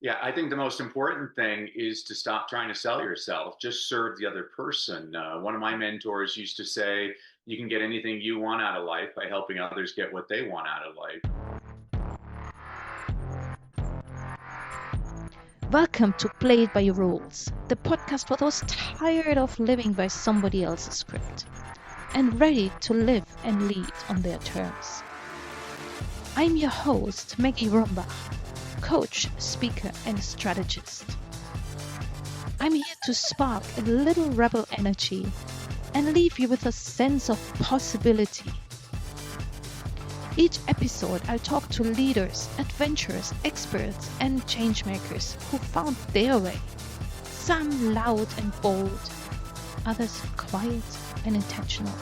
Yeah, I think the most important thing is to stop trying to sell yourself. Just serve the other person. One of my mentors used to say, you can get anything you want out of life by helping others get what they want out of life. Welcome to Play It by Your Rules, the podcast for those tired of living by somebody else's script and ready to live and lead on their terms. I'm your host, Maggie Rombach, coach, speaker, and strategist. I'm here to spark a little rebel energy and leave you with a sense of possibility. Each episode, I'll talk to leaders, adventurers, experts, and changemakers who found their way. Some loud and bold, others quiet and intentional.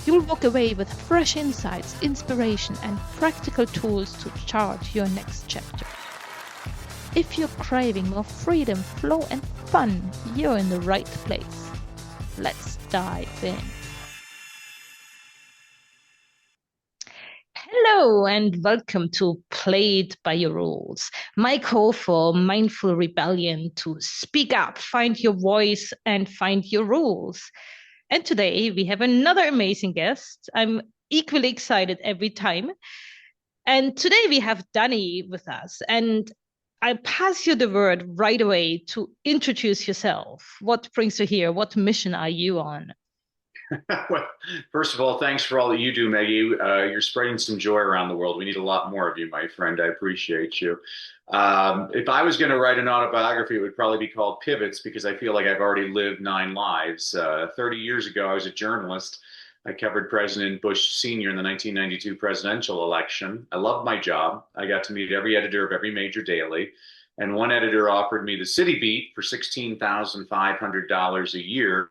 You'll walk away with fresh insights, inspiration, and practical tools to chart your next chapter. If you're craving more freedom, flow, and fun, you're in the right place. Let's dive in. Hello and welcome to Play It by Your Rules, my call for mindful rebellion to speak up, find your voice, and find your rules. And today we have another amazing guest. I'm equally excited every time. And today we have Danny with us. And I'll pass you the word right away to introduce yourself. What brings you here? What mission are you on? Well, first of all, thanks for all that you do, Maggie. You're spreading some joy around the world. We need a lot more of you, my friend. I appreciate you. If I was going to write an autobiography, it would probably be called Pivots because I feel like I've already lived 9 lives. 30 years ago, I was a journalist. I covered President Bush Sr. in the 1992 presidential election. I loved my job. I got to meet every editor of every major daily. And one editor offered me the city beat for $16,500 a year.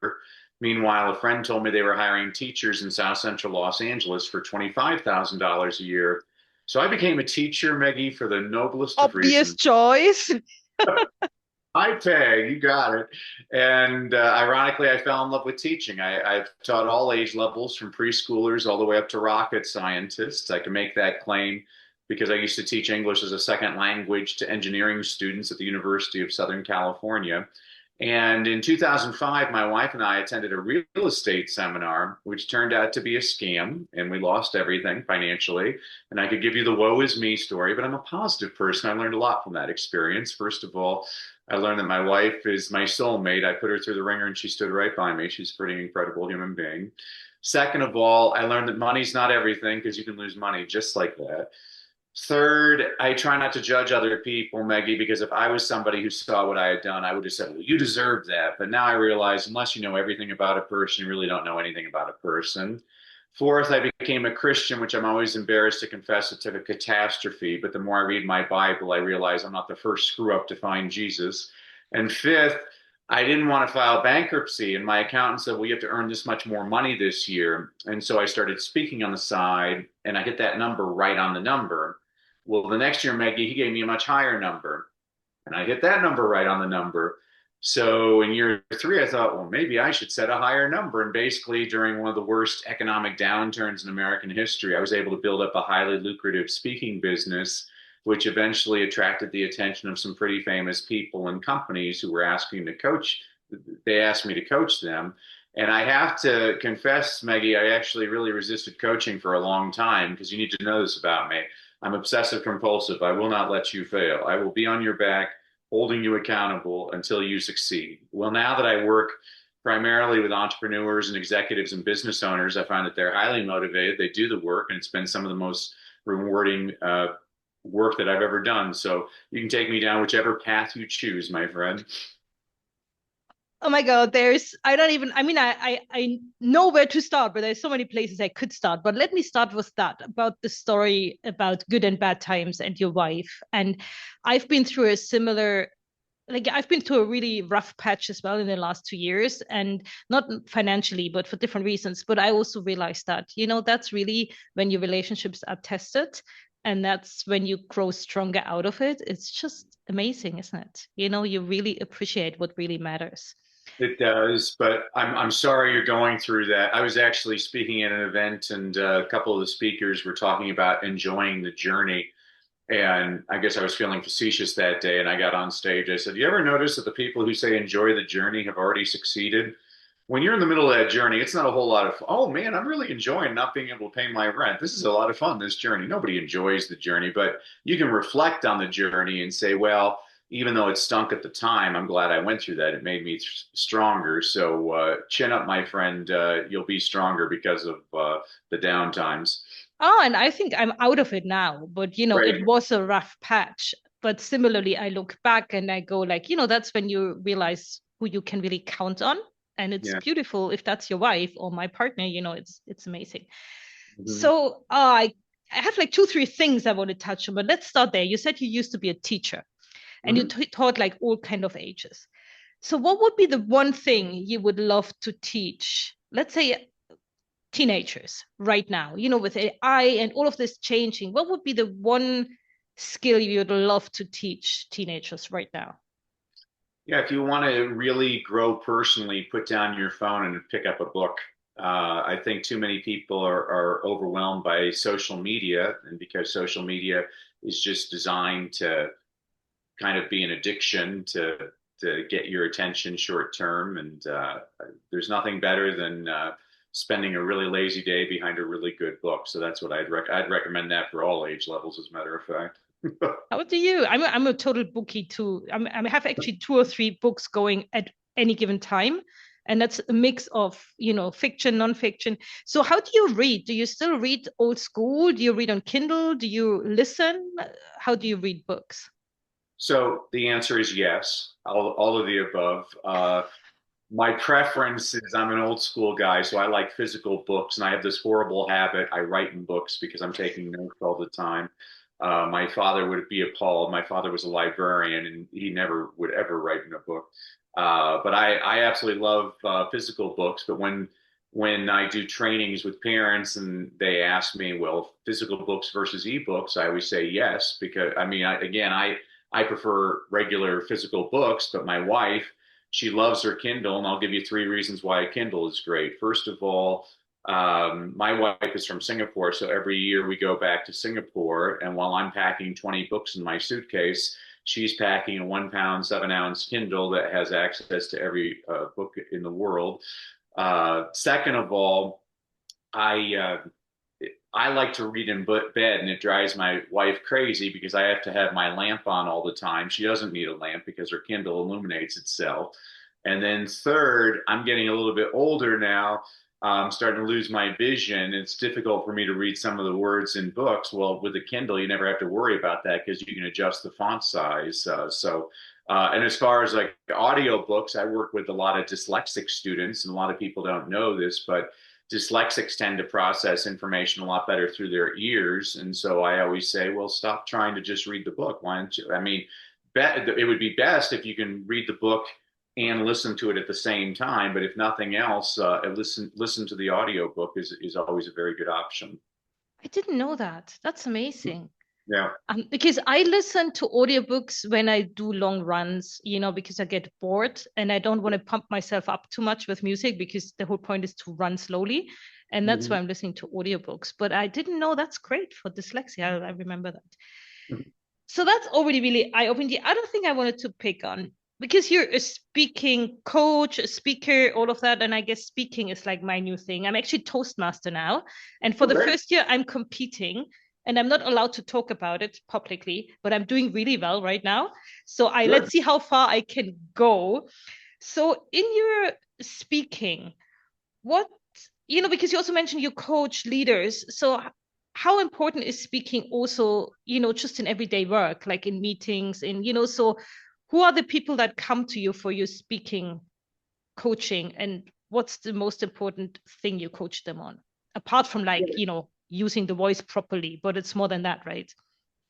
Meanwhile, a friend told me they were hiring teachers in South Central Los Angeles for $25,000 a year. So I became a teacher, Maggie, for the noblest of Obvious reasons. choice. I pay, you got it. And ironically, I fell in love with teaching. I've taught all age levels from preschoolers all the way up to rocket scientists. I can make that claim because I used to teach English as a second language to engineering students at the University of Southern California. And in 2005, my wife and I attended a real estate seminar, which turned out to be a scam, and we lost everything financially. And I could give you the woe is me story, but I'm a positive person. I learned a lot from that experience. First of all, I learned that my wife is my soulmate. I put her through the ringer and she stood right by me. She's a pretty incredible human being. Second of all, I learned that money's not everything because you can lose money just like that. Third, I try not to judge other people, Maggie, because if I was somebody who saw what I had done, I would have said, well, you deserve that. But now I realize unless you know everything about a person, you really don't know anything about a person. Fourth, I became a Christian, which I'm always embarrassed to confess it took a catastrophe. But the more I read my Bible, I realize I'm not the first screw up to find Jesus. And fifth, I didn't want to file bankruptcy. And my accountant said, well, you have to earn this much more money this year. And so I started speaking on the side, and I hit that number right on the number. Well, the next year, Maggie, he gave me a much higher number, and I hit that number right on the number. So in year three, I thought, well, maybe I should set a higher number. And basically, during one of the worst economic downturns in American history, I was able to build up a highly lucrative speaking business, which eventually attracted the attention of some pretty famous people and companies who were asking to coach. They asked me to coach them. And I have to confess, Maggie, I actually really resisted coaching for a long time because you need to know this about me. I'm obsessive compulsive. I will not let you fail. I will be on your back, holding you accountable until you succeed. Well, now that I work primarily with entrepreneurs and executives and business owners, I find that they're highly motivated. They do the work, and it's been some of the most rewarding work that I've ever done. So you can take me down whichever path you choose, my friend. Oh my God, I know where to start, but there's so many places I could start. But let me start with that about the story about good and bad times and your wife. And I've been through I've been through a really rough patch as well in the last 2 years, and not financially, but for different reasons. But I also realized that, that's really when your relationships are tested. And that's when you grow stronger out of it. It's just amazing, isn't it? You really appreciate what really matters. It does, but I'm sorry you're going through that. I was actually speaking at an event, and a couple of the speakers were talking about enjoying the journey. And I guess I was feeling facetious that day, and I got on stage. I said, "You ever notice that the people who say enjoy the journey have already succeeded? When you're in the middle of that journey, it's not a whole lot of, oh man, I'm really enjoying not being able to pay my rent. This is a lot of fun, this journey." Nobody enjoys the journey, but you can reflect on the journey and say, well, even though it stunk at the time, I'm glad I went through that. It made me stronger. So chin up, my friend. You'll be stronger because of the down times. Oh, and I think I'm out of it now, but it Right. was a rough patch. But similarly, I look back and I go like, that's when you realize who you can really count on. And it's Yeah. beautiful if that's your wife or my partner, it's amazing. Mhm. So I have like two, three things I want to touch on, but let's start there. You said you used to be a teacher and you Mhm. taught like all kind of ages. So what would be the one thing you would love to teach? Let's say teenagers right now, with AI and all of this changing, what would be the one skill you'd love to teach teenagers right now? Yeah, if you want to really grow personally, put down your phone and pick up a book. I think too many people are overwhelmed by social media, and because social media is just designed to kind of be an addiction to get your attention short term, and there's nothing better than spending a really lazy day behind a really good book. So that's what I'd recommend that for all age levels, as a matter of fact. How do you? I'm a total bookie too. I have actually two or three books going at any given time, and that's a mix of fiction, non-fiction. So how do you read? Do you still read old school? Do you read on Kindle? Do you listen? How do you read books? So the answer is yes, all of the above. My preference is I'm an old school guy, so I like physical books, and I have this horrible habit. I write in books because I'm taking notes all the time. My father would be appalled. My father was a librarian, and he never would ever write in a book. But I absolutely love physical books. But when I do trainings with parents and they ask me, well, physical books versus ebooks, I always say yes because I mean, I prefer regular physical books, but my wife, she loves her Kindle, and I'll give you three reasons why a Kindle is great. First of all, my wife is from Singapore, so every year we go back to Singapore, and while I'm packing 20 books in my suitcase, she's packing a 1 pound, 7 ounce Kindle that has access to every book in the world. Second of all, I I like to read in bed, and it drives my wife crazy because I have to have my lamp on all the time. She doesn't need a lamp because her Kindle illuminates itself. And then third, I'm getting a little bit older now. I'm starting to lose my vision. It's difficult for me to read some of the words in books. Well, with a Kindle, you never have to worry about that because you can adjust the font size. And as far as like audio books, I work with a lot of dyslexic students, and a lot of people don't know this, but dyslexics tend to process information a lot better through their ears. And so I always say, well, stop trying to just read the book. Why don't you? I mean, it would be best if you can read the book and listen to it at the same time. But if nothing else, listen to the audio book is always a very good option. I didn't know that. That's amazing. Yeah. Because I listen to audiobooks when I do long runs, because I get bored and I don't want to pump myself up too much with music because the whole point is to run slowly. And that's Mhm. why I'm listening to audiobooks. But I didn't know that's great for dyslexia. I remember that. So that's already really eye-opening. The other thing I wanted to pick on, because you're a speaking coach, a speaker, all of that, and I guess speaking is like my new thing. I'm actually Toastmaster now. And for Oh, the great. first year, I'm competing and I'm not allowed to talk about it publicly, but I'm doing really well right now. So let's Good. see how far I can go. So in your speaking, what because you also mentioned you coach leaders, so how important is speaking also, just in everyday work, like in meetings, so who are the people that come to you for your speaking coaching, and what's the most important thing you coach them on, apart from like using the voice properly, but it's more than that, right?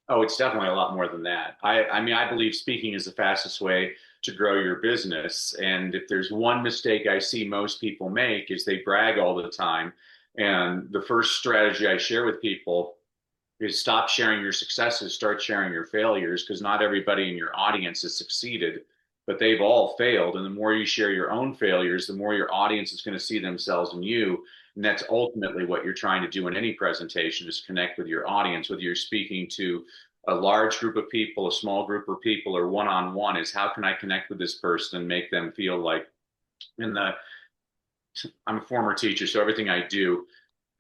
Oh, it's definitely a lot more than that. I mean, I believe speaking is the fastest way to grow your business. And if there's one mistake I see most people make is they brag all the time. And the first strategy I share with people is stop sharing your successes, start sharing your failures, because not everybody in your audience has succeeded, but they've all failed. And the more you share your own failures, the more your audience is going to see themselves in you. And that's ultimately what you're trying to do in any presentation is connect with your audience, whether you're speaking to a large group of people, a small group of people, or one-on-one is how can I connect with this person and make them feel like in the I'm a former teacher, so everything I do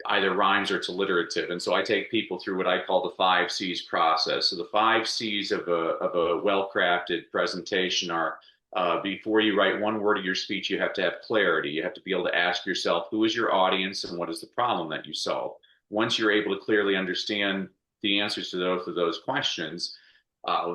either rhymes or it's alliterative. And so I take people through what I call the 5 C's process. So the 5 C's of a well-crafted presentation are before you write one word of your speech, you have to have clarity. You have to be able to ask yourself, who is your audience and what is the problem that you solve? Once you're able to clearly understand the answers to both of those questions,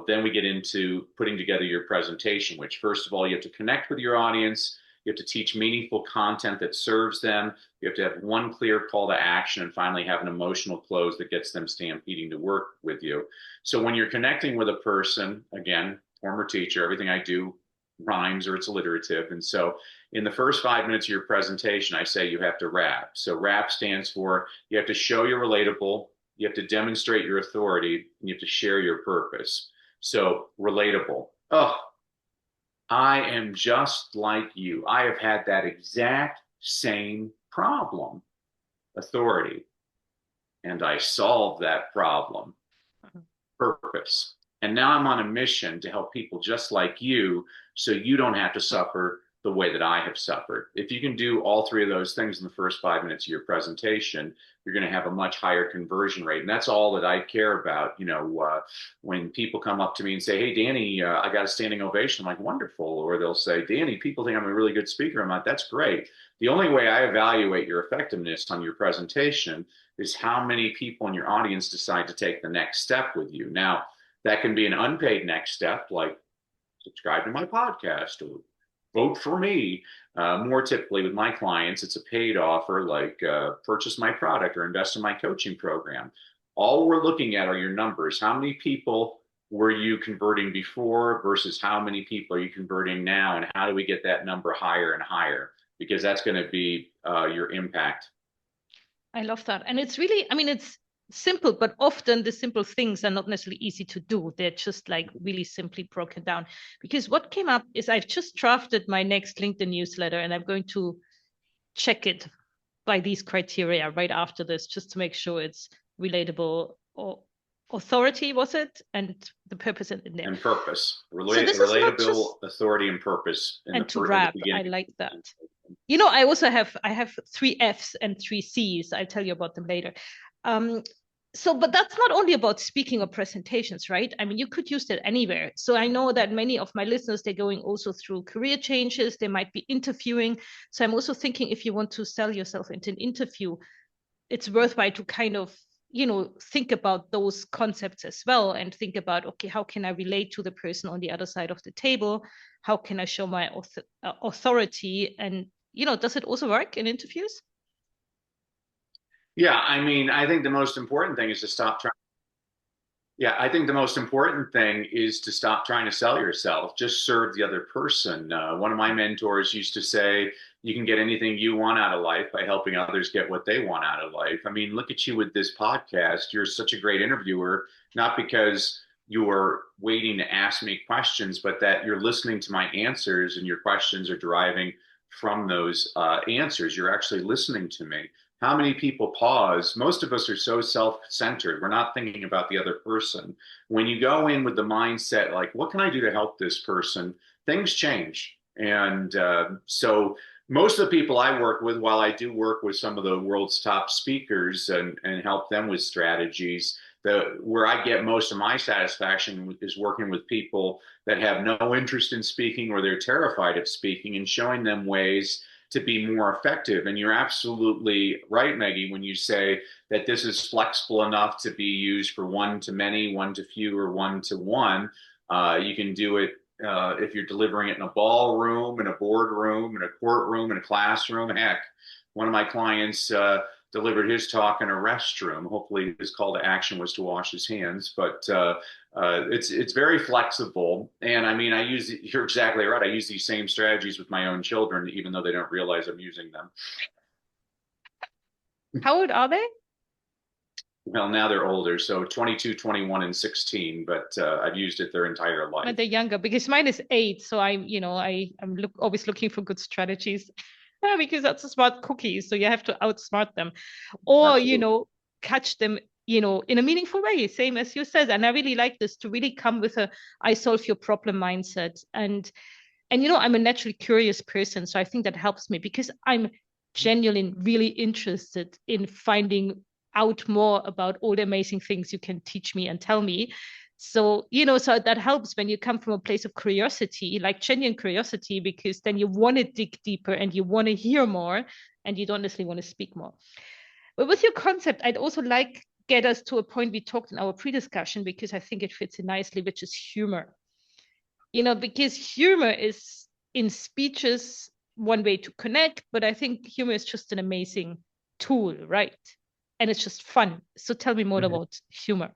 then we get into putting together your presentation, which first of all, you have to connect with your audience. You have to teach meaningful content that serves them. You have to have one clear call to action and finally have an emotional close that gets them stampeding to work with you. So when you're connecting with a person, again, former teacher, everything I do rhymes or it's alliterative. And so in the first 5 minutes of your presentation, I say you have to rap. So rap stands for you have to show you're relatable, you have to demonstrate your authority, and you have to share your purpose. So relatable. Oh, I am just like you. I have had that exact same problem, authority, and I solved that problem, purpose. And now I'm on a mission to help people just like you so you don't have to suffer the way that I have suffered. If you can do all three of those things in the first 5 minutes of your presentation, you're going to have a much higher conversion rate. And that's all that I care about. When people come up to me and say, hey, Danny, I got a standing ovation, I'm like, wonderful. Or they'll say, Danny, people think I'm a really good speaker. I'm like, that's great. The only way I evaluate your effectiveness on your presentation is how many people in your audience decide to take the next step with you. Now, that can be an unpaid next step, like subscribe to my podcast or vote for me. More typically with my clients, it's a paid offer like purchase my product or invest in my coaching program. All we're looking at are your numbers. How many people were you converting before versus how many people are you converting now? And how do we get that number higher and higher? Because that's going to be your impact. I love that. And it's really, I mean, it's simple, but often the simple things are not necessarily easy to do. They're just like really simply broken down. Because what came up is I've just drafted my next LinkedIn newsletter and I'm going to check it by these criteria right after this, just to make sure it's relatable or authority, was it? And the purpose in there. And purpose. So this is not Relatable, just authority, and purpose and to in the wrap. I beginning. like that. You know, I also have 3 F's and 3 C's. I'll tell you about them later. But that's not only about speaking or presentations, right? I mean, you could use that anywhere. So I know that many of my listeners, they're going also through career changes. They might be interviewing. So I'm also thinking if you want to sell yourself into an interview, it's worthwhile to kind of, think about those concepts as well and think about, okay, how can I relate to the person on the other side of the table? How can I show my authority? And, does it also work in interviews? Yeah, I mean, I think the most important thing is to stop trying. Yeah, I think the most important thing is to stop trying to sell yourself. Just serve the other person. One of my mentors used to say, you can get anything you want out of life by helping others get what they want out of life. I mean, look at you with this podcast. You're such a great interviewer, not because you are waiting to ask me questions, but that you're listening to my answers and your questions are deriving from those answers. You're actually listening to me. How many people pause? Most of us are so self-centered. We're not thinking about the other person. When you go in with the mindset, like, what can I do to help this person? Things change. And so most of the people I work with, while I do work with some of the world's top speakers and help them with strategies, where I get most of my satisfaction is working with people that have no interest in speaking or they're terrified of speaking and showing them ways to be more effective. And you're absolutely right, Maggie, when you say that this is flexible enough to be used for one to many, one to few, or one to one. You can do it if you're delivering it in a ballroom, in a boardroom, in a courtroom, in a classroom. Heck, one of my clients delivered his talk in a restroom. Hopefully his call to action was to wash his hands, but it's very flexible. And I mean, you're exactly right. I use these same strategies with my own children, even though they don't realize I'm using them. How old are they? Well, now they're older, so 22, 21, and 16, but I've used it their entire life. But they're younger because mine is 8. So I'm always looking for good strategies. Because that's a smart cookie. So you have to outsmart them or, Absolutely. catch them in a meaningful way, same as you said. And I really like this, to really come with a I solve your problem mindset. And I'm a naturally curious person, so I think that helps me because I'm genuinely really interested in finding out more about all the amazing things you can teach me and tell me. So, so that helps when you come from a place of curiosity, like genuine curiosity, because then you want to dig deeper and you want to hear more and you don't necessarily want to speak more. But with your concept, I'd also like get us to a point we talked in our pre-discussion, because I think it fits in nicely, which is humor. Because humor is in speeches one way to connect, but I think humor is just an amazing tool, right? And it's just fun. So tell me more Mhm. about humor.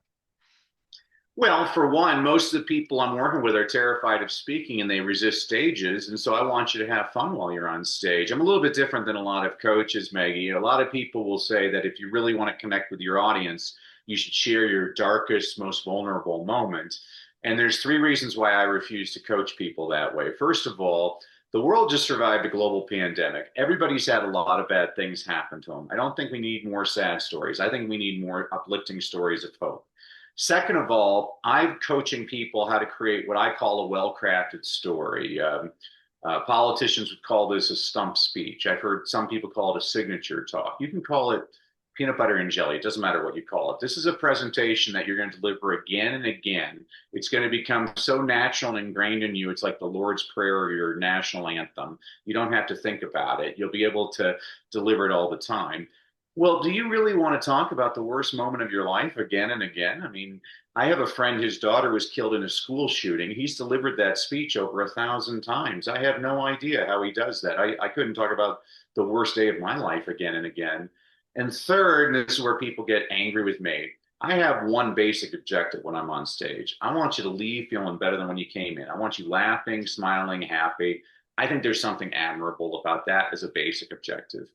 Well, for one, most of the people I'm working with are terrified of speaking and they resist stages. And so I want you to have fun while you're on stage. I'm a little bit different than a lot of coaches, Maggie. A lot of people will say that if you really want to connect with your audience, you should share your darkest, most vulnerable moment. And there's three reasons why I refuse to coach people that way. First of all, the world just survived a global pandemic. Everybody's had a lot of bad things happen to them. I don't think we need more sad stories. I think we need more uplifting stories of hope. Second of all, I'm coaching people how to create what I call a well-crafted story. Politicians would call this a stump speech. I've heard some people call it a signature talk. You can call it peanut butter and jelly. It doesn't matter what you call it. This is a presentation that you're going to deliver again and again. It's going to become so natural and ingrained in you. It's like the Lord's Prayer or your national anthem. You don't have to think about it. You'll be able to deliver it all the time. Well, do you really want to talk about the worst moment of your life again and again? I mean, I have a friend, his daughter was killed in a school shooting. He's delivered that speech over 1,000 times. I have no idea how he does that. I couldn't talk about the worst day of my life again and again. And third, and this is where people get angry with me, I have one basic objective when I'm on stage. I want you to leave feeling better than when you came in. I want you laughing, smiling, happy. I think there's something admirable about that as a basic objective.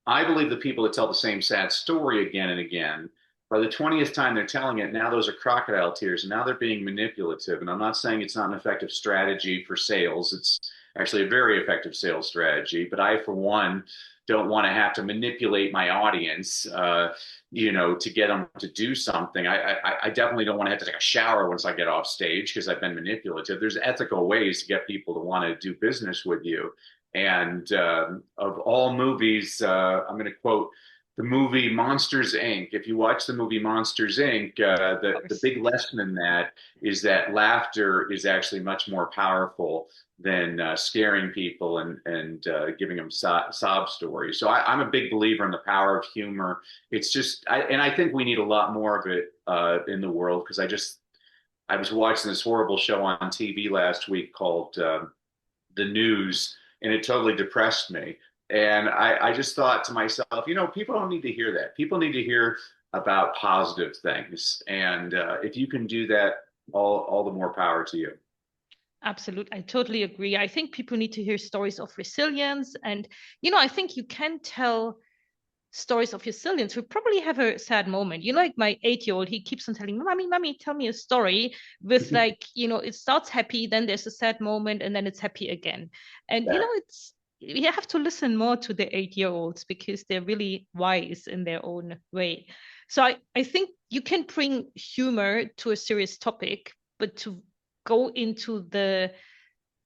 I believe the people that tell the same sad story again and again, by the 20th time they're telling it, now those are crocodile tears and now they're being manipulative. And I'm not saying it's not an effective strategy for sales. It's actually a very effective sales strategy. But I, for one, don't want to have to manipulate my audience, to get them to do something. I definitely don't want to have to take a shower once I get off stage because I've been manipulative. There's ethical ways to get people to want to do business with you. And of all movies, I'm going to quote the movie Monsters Inc. If you watch the movie Monsters Inc., Of the course. big lesson in that is that laughter is actually much more powerful than scaring people and giving them sob stories. So I'm a big believer in the power of humor. It's just, and I think we need a lot more of it in the world because I was watching this horrible show on TV last week called The News, and it totally depressed me. And I just thought to myself, people don't need to hear that. People need to hear about positive things. And if you can do that, all the more power to you. Absolutely. I totally agree. I think people need to hear stories of resilience. And, I think you can tell stories of resilience. We probably have a sad moment. Like my 8-year-old, he keeps on telling me, Mommy, tell me a story with like, it starts happy, then there's a sad moment, and then it's happy again. And, Yeah, you have to listen more to the 8-year-olds because they're really wise in their own way. So I think you can bring humor to a serious topic, but to go into the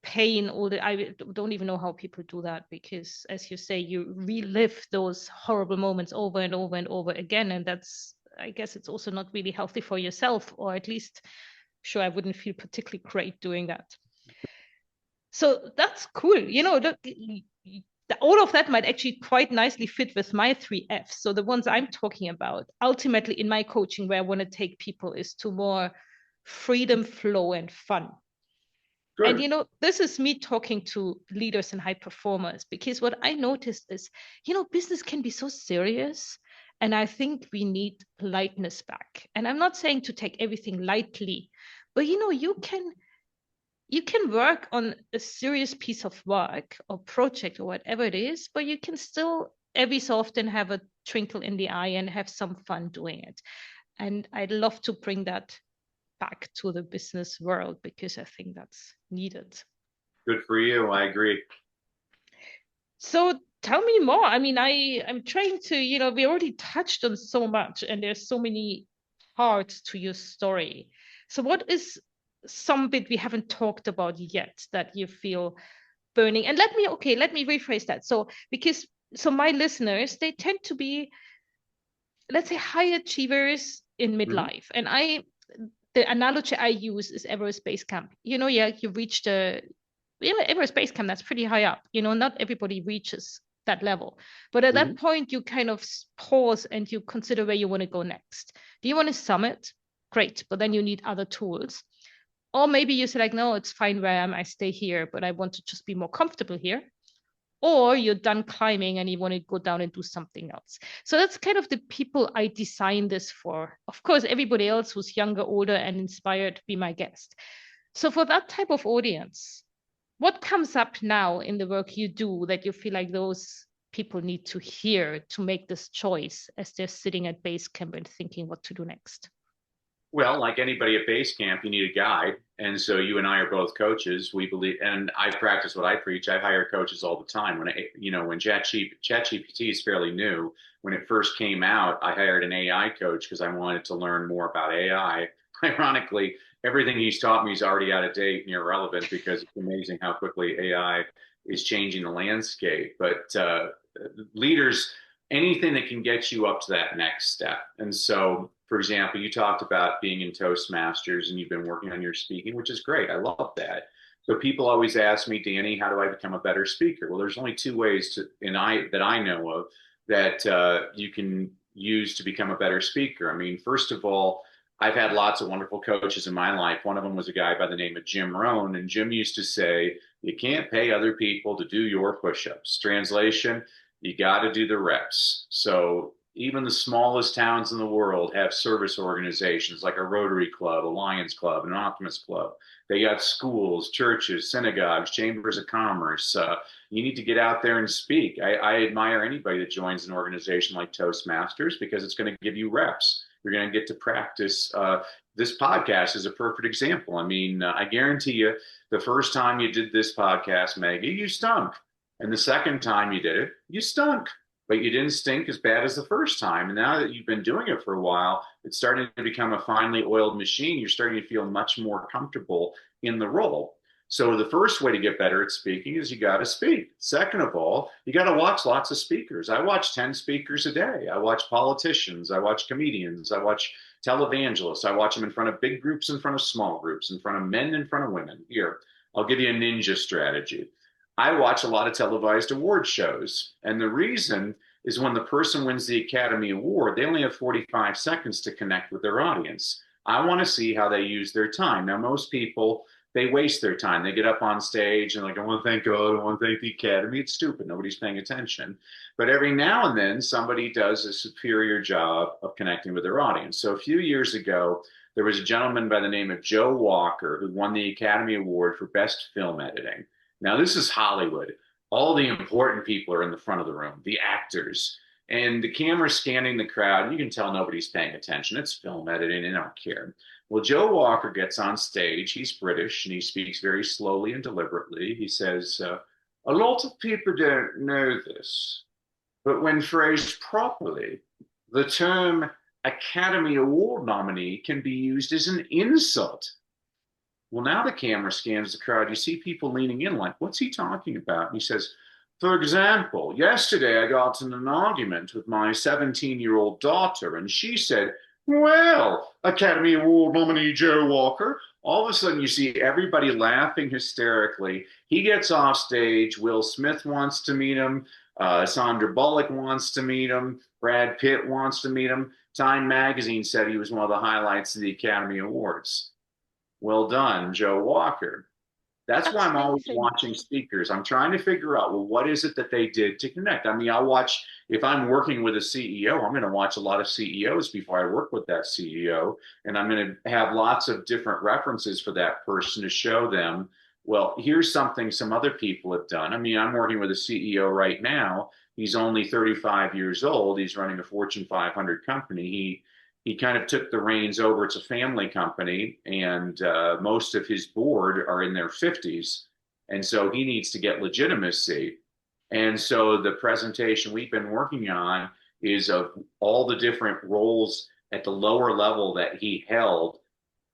pain all the I don't even know how people do that, because as you say, you relive those horrible moments over and over and over again, and that's, I guess, it's also not really healthy for yourself, or at least, sure, I wouldn't feel particularly great doing that. So that's cool. All of that might actually quite nicely fit with my 3 F's. So the ones I'm talking about ultimately in my coaching, where I want to take people, is to more freedom, flow, and fun. And good. this is me talking to leaders and high performers, because what I noticed is, business can be so serious. And I think we need lightness back. And I'm not saying to take everything lightly, but you can work on a serious piece of work or project or whatever it is, but you can still every so often have a twinkle in the eye and have some fun doing it. And I'd love to bring that back to the business world because I think that's needed. Good for you. I agree. So tell me more. I mean, I'm trying to, we already touched on so much and there's so many part to your story. So what is some bit we haven't talked about yet that you feel burning? And let me rephrase that. So my listeners, they tend to be, let's say, high achievers in Mhm. midlife. And the analogy I use is Everest Base Camp. Yeah, you reach the Everest Base Camp, that's pretty high up. Not everybody reaches that level. But at that Mhm. point, you kind of pause and you consider where you want to go next. Do you want to summit? Great, but then you need other tools. Or maybe you say like, no, it's fine where I am. I stay here, but I want to just be more comfortable here. Or you're done climbing and you want to go down and do something else. So that's kind of the people I designed this for. Of course, everybody else who's younger, older, and inspired, be my guest. So for that type of audience, what comes up now in the work you do that you feel like those people need to hear to make this choice as they're sitting at base camp and thinking what to do next? Well, like anybody at base camp, you need a guide. And so you and I are both coaches. We believe, and I practice what I preach. I hire coaches all the time. When ChatGPT is fairly new, when it first came out, I hired an AI coach because I wanted to learn more about AI. Ironically, everything he's taught me is already out of date and irrelevant because it's amazing how quickly AI is changing the landscape. But leaders, anything that can get you up to that next step. And so, for example, you talked about being in Toastmasters and you've been working on your speaking, which is great. I love that. So people always ask me, Danny, how do I become a better speaker? Well, there's only two ways that I know of that you can use to become a better speaker. I mean, first of all, I've had lots of wonderful coaches in my life. One of them was a guy by the name of Jim Rohn, and Jim used to say, "You can't pay other people to do your push-ups." Translation: you got to do the reps. So even the smallest towns in the world have service organizations like a Rotary Club, a Lions Club, an Optimist Club. They got schools, churches, synagogues, chambers of commerce. You need to get out there and speak. I admire anybody that joins an organization like Toastmasters because it's going to give you reps. You're going to get to practice. This podcast is a perfect example. I mean, I guarantee you, the first time you did this podcast, Maggie, you stunk. And the second time you did it, you stunk, but you didn't stink as bad as the first time. And now that you've been doing it for a while, it's starting to become a finely oiled machine. You're starting to feel much more comfortable in the role. So the first way to get better at speaking is you got to speak. Second of all, you got to watch lots of speakers. I watch 10 speakers a day. I watch politicians. I watch comedians. I watch televangelists. I watch them in front of big groups, in front of small groups, in front of men, in front of women. Here, I'll give you a ninja strategy. I watch a lot of televised award shows. And the reason is when the person wins the Academy Award, they only have 45 seconds to connect with their audience. I want to see how they use their time. Now, most people, they waste their time. They get up on stage and like, I want to thank God, I want to thank the Academy. It's stupid. Nobody's paying attention. But every now and then, somebody does a superior job of connecting with their audience. So a few years ago, there was a gentleman by the name of Joe Walker who won the Academy Award for Best Film Editing. Now, this is Hollywood. All the important people are in the front of the room, the actors, and the camera's scanning the crowd. And you can tell nobody's paying attention. It's film editing, they don't care. Well, Joe Walker gets on stage. He's British and he speaks very slowly and deliberately. He says, a lot of people don't know this, but when phrased properly, the term Academy Award nominee can be used as an insult. Well, now the camera scans the crowd. You see people leaning in like, what's he talking about? And he says, for example, yesterday I got in an argument with my 17-year-old daughter, and she said, well, Academy Award nominee Joe Walker. All of a sudden, you see everybody laughing hysterically. He gets off stage. Will Smith wants to meet him. Sandra Bullock wants to meet him. Brad Pitt wants to meet him. Time magazine said he was one of the highlights of the Academy Awards. Well done, Joe Walker. That's why That's I'm always amazing. watching speakers. I'm trying to figure out, well, what is it that they did to connect? I mean, I'll watch, if I'm working with a CEO, I'm going to watch a lot of CEOs before I work with that CEO. And I'm going to have lots of different references for that person to show them, well, here's something some other people have done. I mean, I'm working with a CEO right now. He's only 35 years old. He's running a Fortune 500 company. He kind of took the reins over. It's a family company, and most of his board are in their 50s. And so he needs to get legitimacy. And so the presentation we've been working on is of all the different roles at the lower level that he held.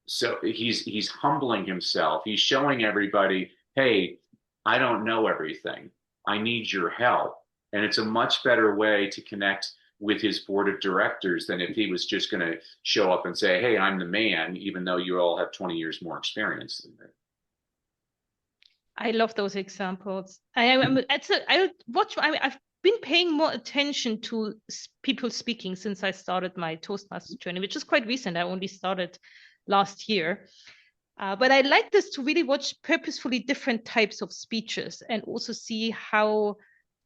So he's humbling himself. He's showing everybody, hey, I don't know everything. I need your help. And it's a much better way to connect with his board of directors than if he was just going to show up and say, hey, I'm the man, even though you all have 20 years more experience than me. I love those examples. I've been paying more attention to people speaking since I started my Toastmasters journey, which is quite recent. I only started last year. But I like this to really watch purposefully different types of speeches and also see how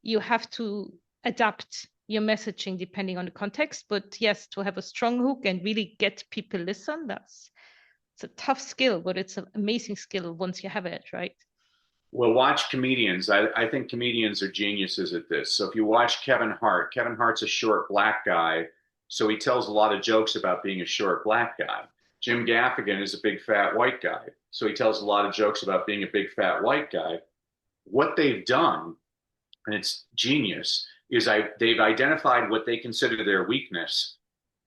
you have to adapt your messaging depending on the context. But yes, to have a strong hook and really get people listen, it's a tough skill, but it's an amazing skill once you have it, right? Well, watch comedians. I think comedians are geniuses at this. So if you watch Kevin Hart, Kevin Hart's a short black guy, so he tells a lot of jokes about being a short black guy. Jim Gaffigan is a big fat white guy, so he tells a lot of jokes about being a big fat white guy. What they've done, and it's genius, is they've identified what they consider their weakness,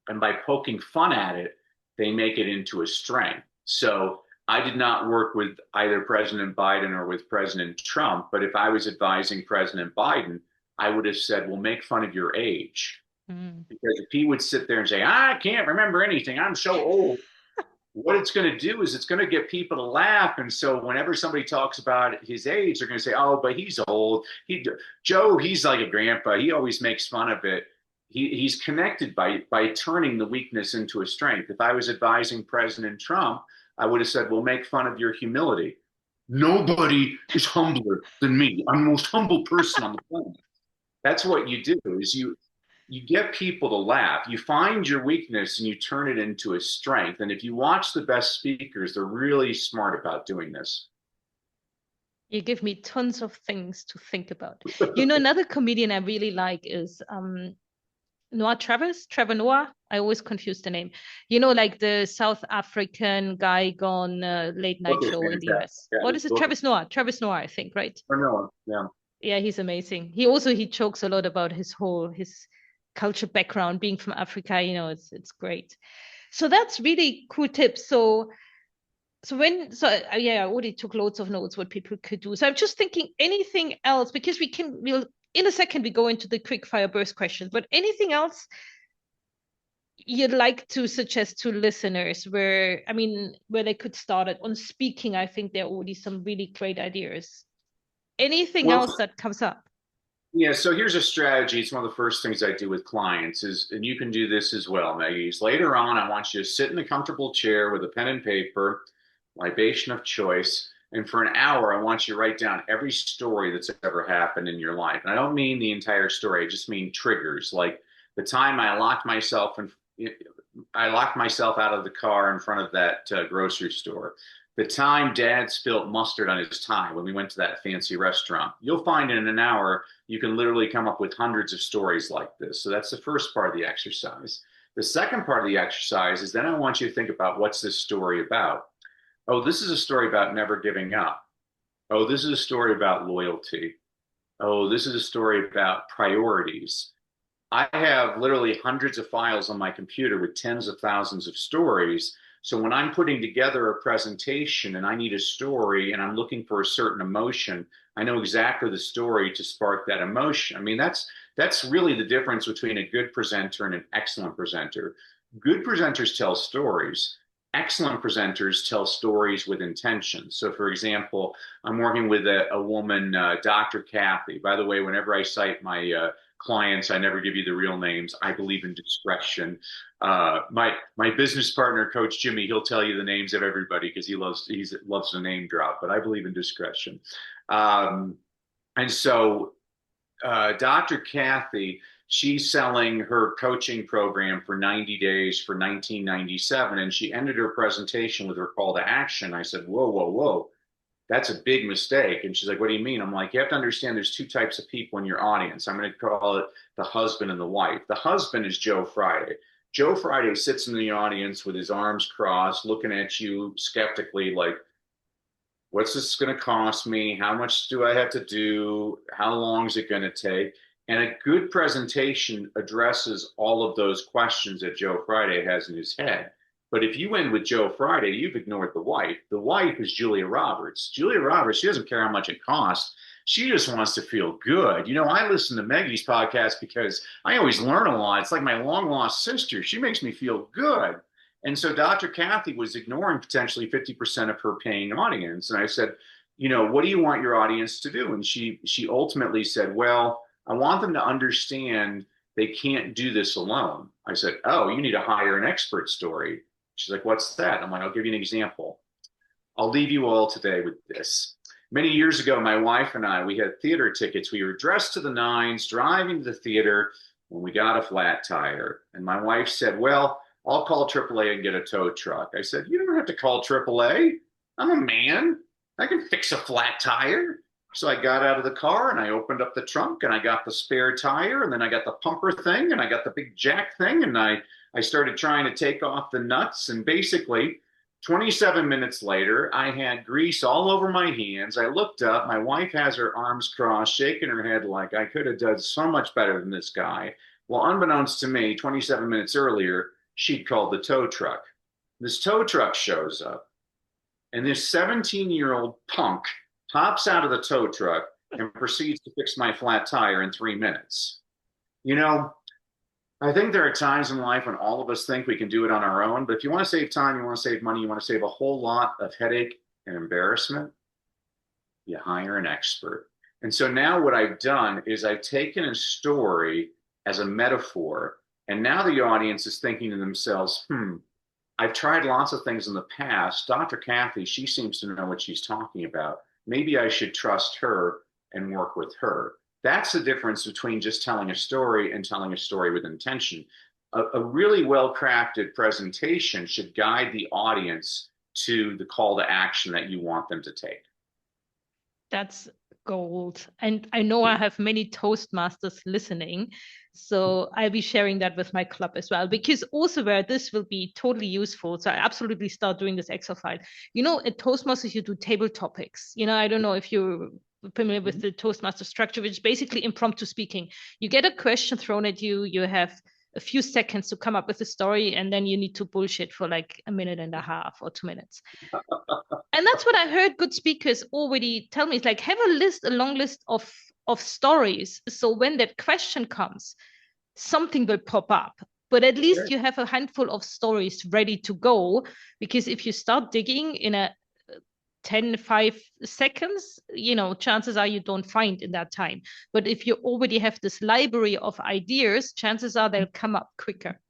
and by poking fun at it, they make it into a strength. So I did not work with either President Biden or with President Trump, but if I was advising President Biden, I would have said, well, make fun of your age. Mm. Because if he would sit there and say, I can't remember anything, I'm so old, what it's going to do is it's going to get people to laugh. And so whenever somebody talks about his age, they're going to say, oh, but he's old. Joe, he's like a grandpa. He always makes fun of it. He's connected by turning the weakness into a strength. If I was advising President Trump, I would have said, well, make fun of your humility. Nobody is humbler than me. I'm the most humble person on the planet. That's what you do is you get people to laugh. You find your weakness and you turn it into a strength. And if you watch the best speakers, they're really smart about doing this. You give me tons of things to think about. Another comedian I really like is Trevor Noah. I always confuse the name. Like the South African guy gone late night Book is show in the fantastic. US. Yeah, What his is it? book is Travis Noah, I think, right? phenomenal. Yeah. Yeah, he's amazing. He jokes a lot about his culture background, being from Africa. It's great. So that's really cool tips. Yeah, I already took loads of notes what people could do. So I'm just thinking anything else, because we'll in a second we go into the quick fire burst questions, but anything else you'd like to suggest to listeners where they could start it on speaking? I think there are already some really great ideas. Anything Well, else that comes up? yeah, so here's a strategy. It's one of the first things I do with clients is, and you can do this as well, Maggie, is later on, I want you to sit in a comfortable chair with a pen and paper, libation of choice. And for an hour, I want you to write down every story that's ever happened in your life. And I don't mean the entire story. I just mean triggers, like the time I locked myself out of the car in front of that grocery store. The time dad spilt mustard on his tie when we went to that fancy restaurant. You'll find in an hour, you can literally come up with hundreds of stories like this. So that's the first part of the exercise. The second part of the exercise is then I want you to think about what's this story about? Oh, this is a story about never giving up. Oh, this is a story about loyalty. Oh, this is a story about priorities. I have literally hundreds of files on my computer with tens of thousands of stories. So when I'm putting together a presentation and I need a story and I'm looking for a certain emotion, I know exactly the story to spark that emotion. I mean, that's really the difference between a good presenter and an excellent presenter. Good presenters tell stories. Excellent presenters tell stories with intention. So, for example, I'm working with a woman, Dr. Kathy. By the way, whenever I cite my clients, I never give you the real names. I believe in discretion. My business partner, Coach Jimmy, he'll tell you the names of everybody because he loves the name drop. But I believe in discretion. And so, Dr. Kathy, she's selling her coaching program for 90 days for 1997, and she ended her presentation with her call to action. I said, "Whoa, whoa, whoa." That's a big mistake. And she's like, what do you mean? I'm like, you have to understand there's two types of people in your audience. I'm going to call it the husband and the wife. The husband is Joe Friday. Joe Friday sits in the audience with his arms crossed, looking at you skeptically, like, what's this going to cost me? How much do I have to do? How long is it going to take? And a good presentation addresses all of those questions that Joe Friday has in his head. But if you end with Joe Friday, you've ignored the wife. The wife is Julia Roberts. Julia Roberts, she doesn't care how much it costs. She just wants to feel good. You know, I listen to Maggie's podcast because I always learn a lot. It's like my long lost sister. She makes me feel good. And so Dr. Kathy was ignoring potentially 50% of her paying audience. And I said, you know, what do you want your audience to do? And she ultimately said, well, I want them to understand they can't do this alone. I said, oh, you need to hire an expert story. She's like, what's that? I'm like, I'll give you an example. I'll leave you all today with this. Many years ago, my wife and I, we had theater tickets. We were dressed to the nines, driving to the theater when we got a flat tire. And my wife said, well, I'll call AAA and get a tow truck. I said, you don't have to call AAA. I'm a man. I can fix a flat tire. So I got out of the car and I opened up the trunk and I got the spare tire and then I got the pumper thing and I got the big jack thing and I started trying to take off the nuts and basically 27 minutes later, I had grease all over my hands. I looked up. My wife has her arms crossed, shaking her head like I could have done so much better than this guy. Well, unbeknownst to me, 27 minutes earlier, she'd called the tow truck. This tow truck shows up, and this 17-year-old punk hops out of the tow truck and proceeds to fix my flat tire in 3 minutes. You know, I think there are times in life when all of us think we can do it on our own, but if you want to save time, you want to save money, you want to save a whole lot of headache and embarrassment, you hire an expert. And so now what I've done is I've taken a story as a metaphor, and now the audience is thinking to themselves, I've tried lots of things in the past. Dr. Kathy, she seems to know what she's talking about. Maybe I should trust her and work with her. That's the difference between just telling a story and telling a story with intention. A really well-crafted presentation should guide the audience to the call to action that you want them to take. That's gold. And I know I have many Toastmasters listening. So I'll be sharing that with my club as well, because also where this will be totally useful. So I absolutely start doing this exercise. You know, at Toastmasters, you do table topics. You know, I don't know if you're familiar with the Toastmaster structure, which is basically impromptu speaking. You get a question thrown at you, you have a few seconds to come up with a story, and then you need to bullshit for like a minute and a half or 2 minutes. And that's what I heard good speakers already tell me. It's like, have a long list of stories. So when that question comes, something will pop up. But at least you have a handful of stories ready to go. Because if you start digging in a 5 seconds, you know, chances are you don't find in that time. But if you already have this library of ideas, chances are they'll come up quicker.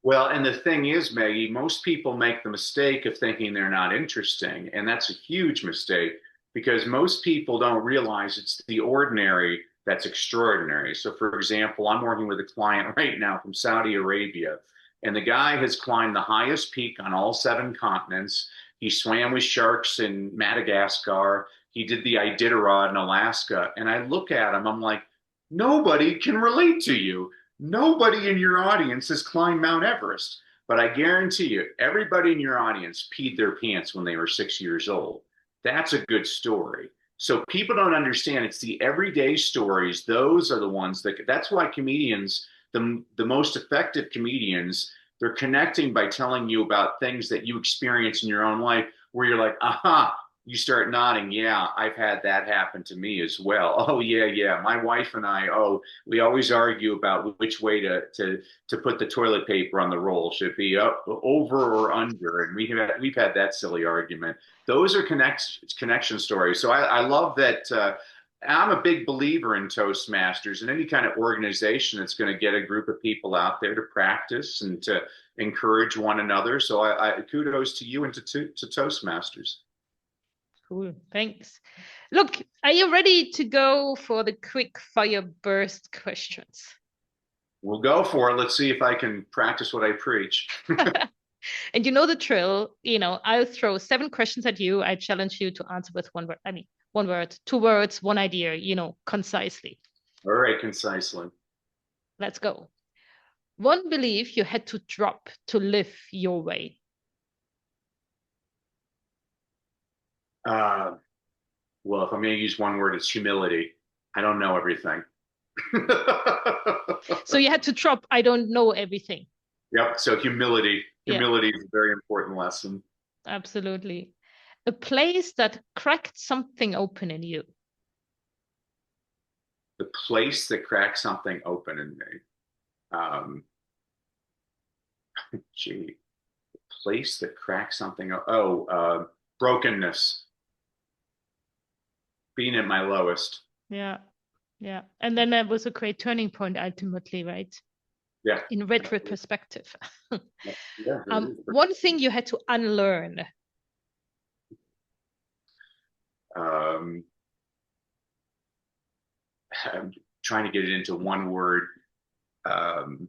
Well, and the thing is, Maggie, most people make the mistake of thinking they're not interesting. And that's a huge mistake because most people don't realize it's the ordinary that's extraordinary. So, for example, I'm working with a client right now from Saudi Arabia, and the guy has climbed the highest peak on all 7 continents. He swam with sharks in Madagascar. He did the Iditarod in Alaska. And I look at him, I'm like, nobody can relate to you. Nobody in your audience has climbed Mount Everest, but I guarantee you, everybody in your audience peed their pants when they were 6 years old. That's a good story. So people don't understand it's the everyday stories. Those are the ones that's why comedians, the most effective comedians, they're connecting by telling you about things that you experience in your own life where you're like, aha, you start nodding. Yeah, I've had that happen to me as well. Oh yeah. My wife and I, we always argue about which way to put the toilet paper on the roll. Should it be up, over, or under? And we've had that silly argument. Those are connection stories. So I love that. I'm a big believer in Toastmasters and any kind of organization that's going to get a group of people out there to practice and to encourage one another. So I kudos to you and to Toastmasters. Cool, thanks. Look, are you ready to go for the quick fire burst questions? We'll go for it. Let's see if I can practice what I preach. And you know the drill. You know, I'll throw 7 questions at you. I challenge you to answer with one word. I mean, 1 word, 2 words, one idea, you know, concisely. All right, concisely. Let's go. One belief you had to drop to live your way. Well, if I'm going to use one word, it's humility. I don't know everything. So you had to drop, I don't know everything. Yep. So humility, Yeah, humility is a very important lesson. absolutely. A place that cracked something open in you. The place that cracked something open in me. Um, gee, place that cracked something. Brokenness, being at my lowest. Yeah, yeah. And then that was a great turning point ultimately, right? Yeah. In retro perspective. Yeah, it is. One thing you had to unlearn. Um, I'm trying to get it into one word. Um,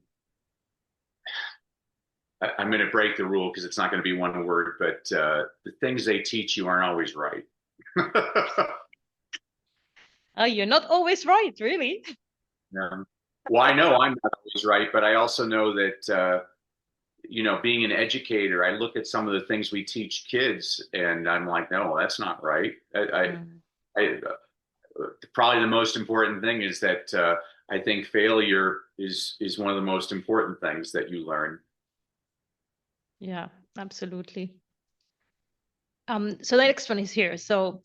I'm going to break the rule because it's not going to be one word, but the things they teach you aren't always right. Oh, you're not always right, really. Yeah. Well, I know I'm not always right, but I also know that being an educator, I look at some of the things we teach kids, and I'm like, no, that's not right. Mm, Probably the most important thing is that I think failure is one of the most important things that you learn. yeah, absolutely. So the next one is here. So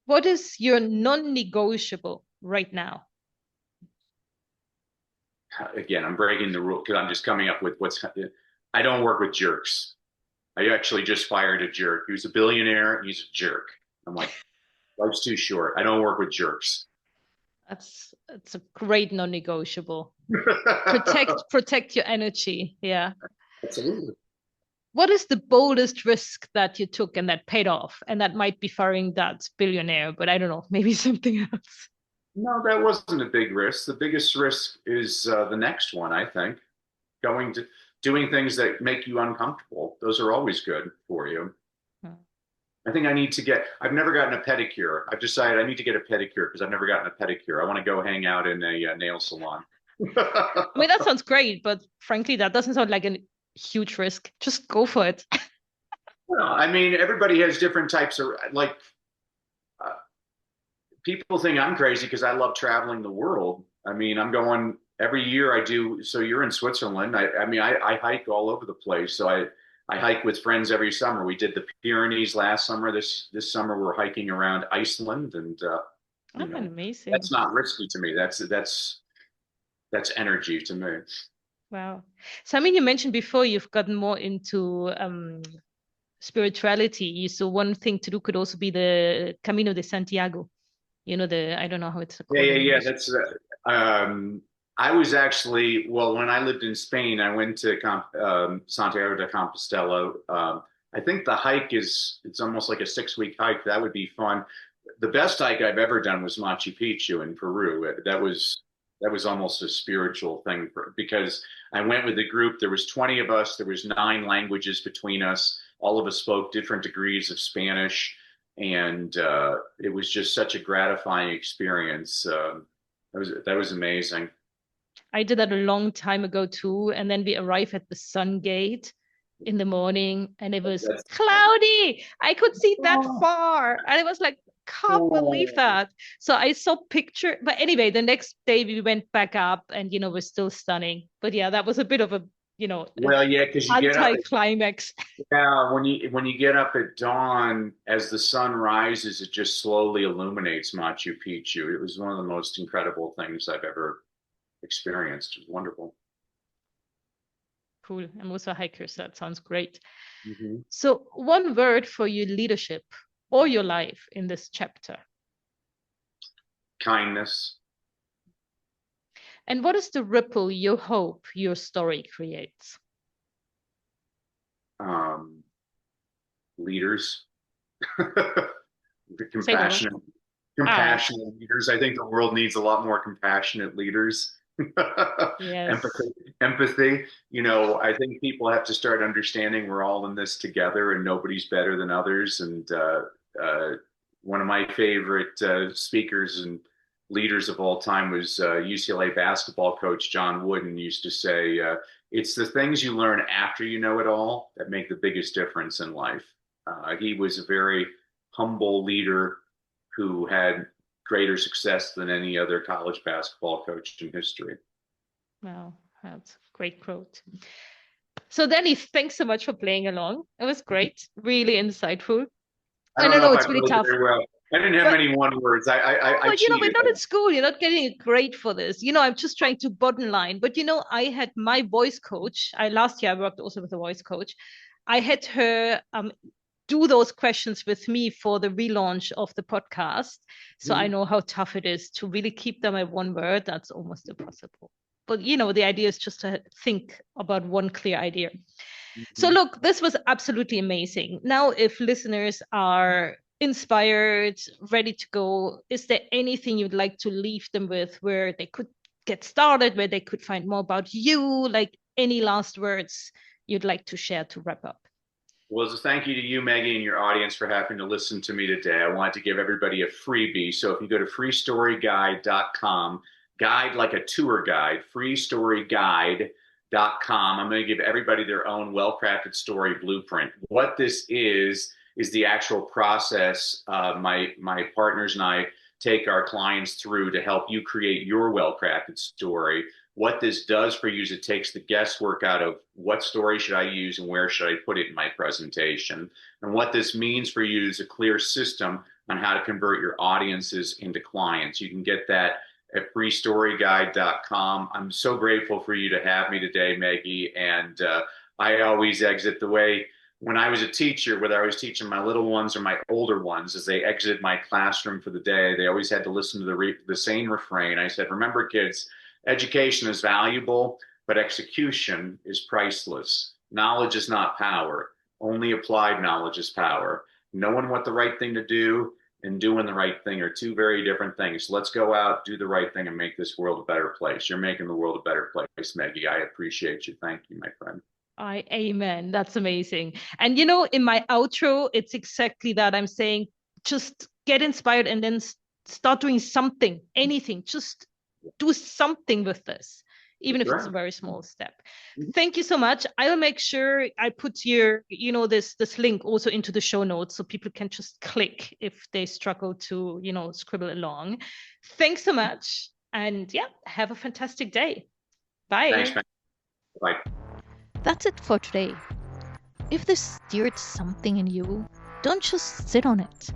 what is your non-negotiable right now? Again, I'm breaking the rule because I'm just coming up with what's. I don't work with jerks. I actually just fired a jerk. He was a billionaire. And he's a jerk. I'm like, life's too short. I don't work with jerks. That's a great non-negotiable. Protect your energy. Yeah. Absolutely. What is the boldest risk that you took and that paid off? And that might be firing that billionaire, but I don't know, maybe something else. No, that wasn't a big risk. The biggest risk is the next one, I think. Going to doing things that make you uncomfortable. Those are always good for you. Hmm. I think I've never gotten a pedicure. I've decided I need to get a pedicure because I've never gotten a pedicure. I want to go hang out in a nail salon. I mean, that sounds great, but frankly, that doesn't sound like a huge risk. Just go for it. Well, I mean, everybody has different types of like uh, people think I'm crazy because I love traveling the world. I mean, I'm going every year I do. So you're in Switzerland. I mean, I hike all over the place. I hike with friends every summer. We did the Pyrenees last summer. This summer we're hiking around Iceland, and Oh, you know, amazing. that's not risky to me. That's energy to me. Wow. So, I mean, you mentioned before you've gotten more into spirituality. So, one thing to do could also be the Camino de Santiago. I don't know how it's Yeah, called yeah, in yeah. English. That's I was actually well when I lived in Spain. I went to Santiago de Compostela. I think the hike it's almost like a 6 week hike. That would be fun. The best hike I've ever done was Machu Picchu in Peru. That was almost a spiritual thing because I went with a group. There was 20 of us. There was 9 languages between us. All of us spoke different degrees of Spanish, and it was just such a gratifying experience. That was amazing. I did that a long time ago too. And then we arrived at the Sun Gate in the morning and it was That's cloudy. I could see that oh, far. And it was like, can't believe oh. that. So I saw picture. But anyway, the next day we went back up and, we're still stunning. But yeah, that was a bit of a, an Well, yeah, because you get up anti-climax. yeah, when you get up at dawn, as the sun rises, it just slowly illuminates Machu Picchu. It was one of the most incredible things I've ever experienced. It was wonderful. Cool. I'm also a hiker, so that sounds great. Hmm. So one word for your leadership or your life in this chapter. Kindness, And what is the ripple you hope your story creates? um, leaders, Say that one. compassionate, Ah, compassionate leaders. I think the world needs a lot more compassionate leaders. yes. Empathy, empathy. I think people have to start understanding we're all in this together, and nobody's better than others. And one of my favorite speakers and leaders of all time was UCLA basketball coach John Wooden used to say, "It's the things you learn after you know it all that make the biggest difference in life." He was a very humble leader who had greater success than any other college basketball coach in history. Wow, that's a great quote. So Danny, thanks so much for playing along. It was great, really insightful. I I don't don't know know, if it's I really played tough. very well. I didn't have But many one words. I but we're cheated. not in school. You're not getting a grade for this. I'm just trying to bottom line. But I had my voice coach. Last year I worked also with a voice coach. I had her do those questions with me for the relaunch of the podcast. So I know how tough it is to really keep them at one word. That's almost impossible. But the idea is just to think about one clear idea. So look, this was absolutely amazing. Now, if listeners are inspired, ready to go, is there anything you'd like to leave them with where they could get started, where they could find more about you? Like any last words you'd like to share to wrap up? Well, as a thank you to you, Maggie, and your audience for having to listen to me today, I wanted to give everybody a freebie. So if you go to freestoryguide.com, guide like a tour guide, freestoryguide.com, I'm going to give everybody their own well-crafted story blueprint. What this is the actual process my partners and I take our clients through to help you create your well-crafted story. What this does for you is it takes the guesswork out of what story should I use and where should I put it in my presentation. And what this means for you is a clear system on how to convert your audiences into clients. You can get that at freestoryguide.com. I'm so grateful for you to have me today, Maggie. And I always exit the way when I was a teacher, whether I was teaching my little ones or my older ones, as they exited my classroom for the day, they always had to listen to the same refrain. I said, remember, kids, education is valuable, but execution is priceless. Knowledge is not power. Only applied knowledge is power. Knowing what the right thing to do and doing the right thing are two very different things. Let's go out, do the right thing, and make this world a better place. You're making the world a better place, Maggie. I appreciate you. Thank you, my friend. Amen. That's amazing. And in my outro, it's exactly that. I'm saying just get inspired and then start doing something, anything. Just do something with this, even if it's a very small step. Thank you so much. I'll make sure I put your, this link also into the show notes so people can just click if they struggle to, scribble along. Thanks so much. And yeah, have a fantastic day. Bye. Thanks, man. Bye. That's it for today. If this stirred something in you, don't just sit on it.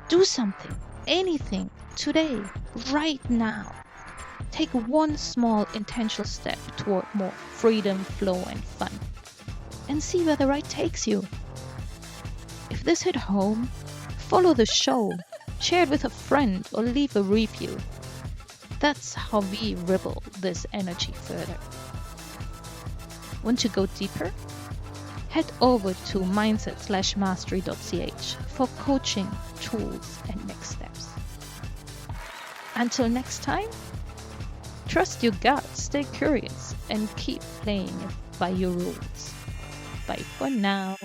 Do something, anything, today, right now. Take one small intentional step toward more freedom, flow, and fun. And see where the ride takes you. If this hit home, follow the show, share it with a friend, or leave a review. That's how we ripple this energy further. Want to go deeper? Head over to mindset/mastery.ch for coaching, tools, and next steps. Until next time, trust your gut, stay curious, and keep playing by your rules. Bye for now.